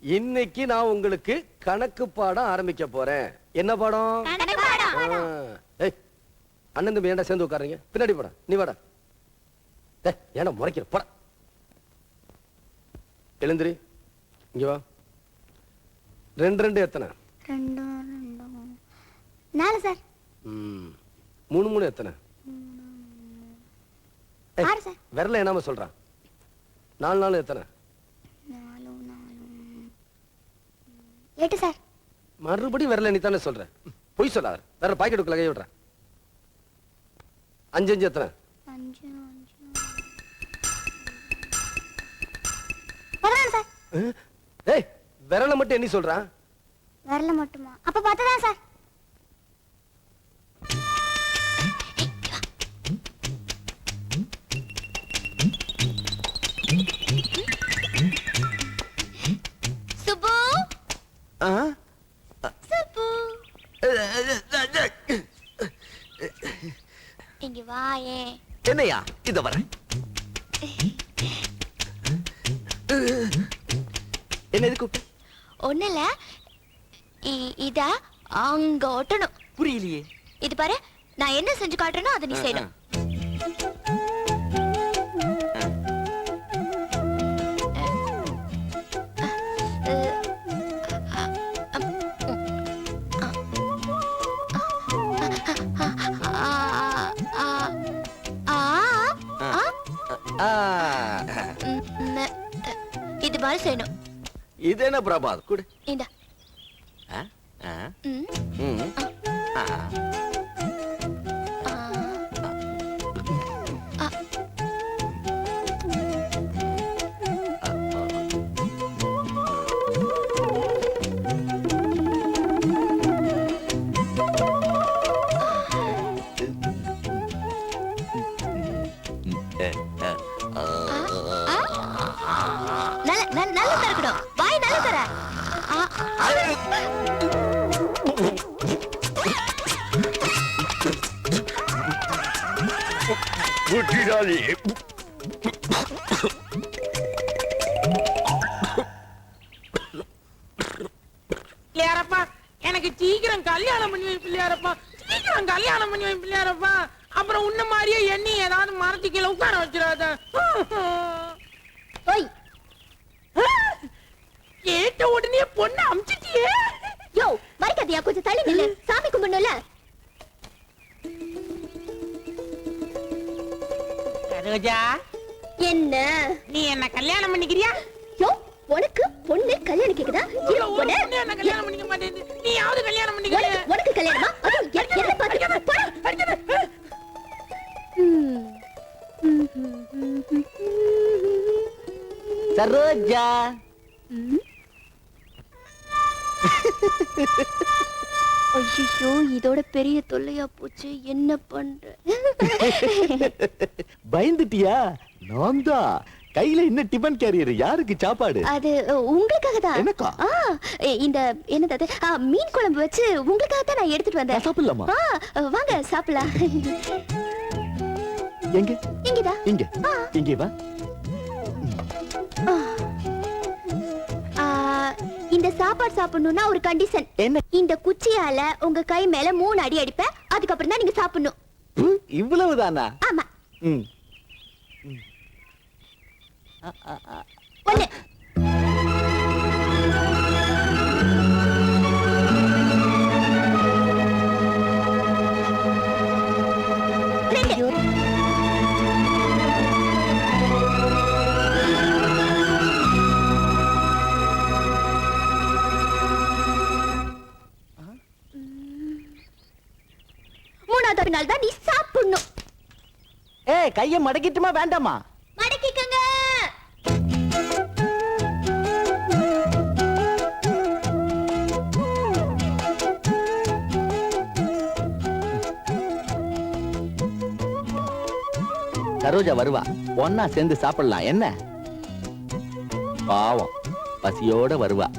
இன்னைக்கு நான் உங்களுக்கு கணக்கு பாடம் ஆரம்பிக்க போறேன். என்ன பாடம்? ஏய், அண்ணன் தம்பி ஏன்டா சேர்ந்து உட்காருங்க? பின்னாடி போடா, நீ வாடா. ஏன்டா முறைக்கிற? போடா, எழுந்திரி. இங்க வா. 2 2 எத்தனை? 2 4 சார். 3 3 எத்தனை? 6 சார். விரல என்னமா சொல்றான்? 4 4 எத்தனை? 4 8 சார். மறுபடியும் விரல நீ தானே சொல்ற. பொய் சொல்லாத. வேற பாக்கெட்டுக்குள்ள கை விடுற. 5 5 எத்தனை? 5 11 சார். ஏய், விரல மட்டும் என்ன சொல்றான்? விரல மட்டுமா? அப்ப 10 தான் சார். சுப்பு. சுப்பு. இங்க வா. என்னையா இத வரேன். என்ன எதுக்கு கூப்பிட்ட? ஒண்ணுல இத அங்க ஒட்டணும். புரியலையே. இது பாரு, நான் என்ன செஞ்சு காட்டுறேனோ அதை நீ செய்யணும். இது மாதிரி செய்யணும். இது என்ன பிரபாத்? குடு. இந்த நல்ல தரக்கணும். வாய் நல்ல தர. பிள்ளையாரப்பா, எனக்கு சீக்கிரம் கல்யாணம் பண்ணி வை பிள்ளையாரப்பா. சீக்கிரம் கல்யாணம் பண்ணி வை பிள்ளையாரப்பா. அப்புறம் உன்ன மாதிரியே எண்ணி ஏதாவது மரத்து கீழே உட்கார வச்சிடாத. கேட்ட உடனே பொண்ணு அமிச்சிட்டியே. யோ, மறைக்காதியா, கொஞ்சம் தள்ளி நில்லு. சாமி கும்பிடணும்ல. சரோஜா, என்ன நீ என்ன கல்யாணம் பண்ணிக்கிறியா? யோ, உனக்கு பொண்ணு கல்யாணம் கேக்குதா? என்ன கல்யாணம் பண்ணிக்க மாட்டேன். நீ யாவது கல்யாணம் பண்ணிக்க. உனக்கு கல்யாணமா? அது என்ன பாத்து? சரோஜா. ஐயோ, இதோட பெரிய தொல்லையா போச்சு. என்ன பண்ற? பயந்துட்டியா? நான் தான். கையில என்ன டிபன் கேரியர்? யாருக்கு சாப்பாடு? அது உங்களுக்காக தான். எனக்கா? இந்த என்னது மீன் குழம்பு வச்சு உங்களுக்காக தான் நான் எடுத்துட்டு வந்தேன். சாப்பிடலாமா? வாங்க சாப்பிடலாம். எங்க? இங்கதான். இங்க. இங்க வா. இந்த சாப்பாடு சாப்பிடணும்னா ஒரு கண்டிஷன். என்ன? இந்த குச்சியால உங்க கை மேல 3 அடி அடிப்பேன். அதுக்கப்புறம் தான் நீங்க சாப்பிடணும். இவ்வளவுதானா? ஆமா. ஒண்ணு. மூணாவது நாள் தான் நீ சாப்பிடணும். ஏய், கைய மடக்கிட்டுமா வேண்டாமா? மடக்கிக்கங்க. சரோஜா வருவா, ஒன்னா சேர்ந்து சாப்பிடலாம். என்ன பாவம், பசியோட வருவா.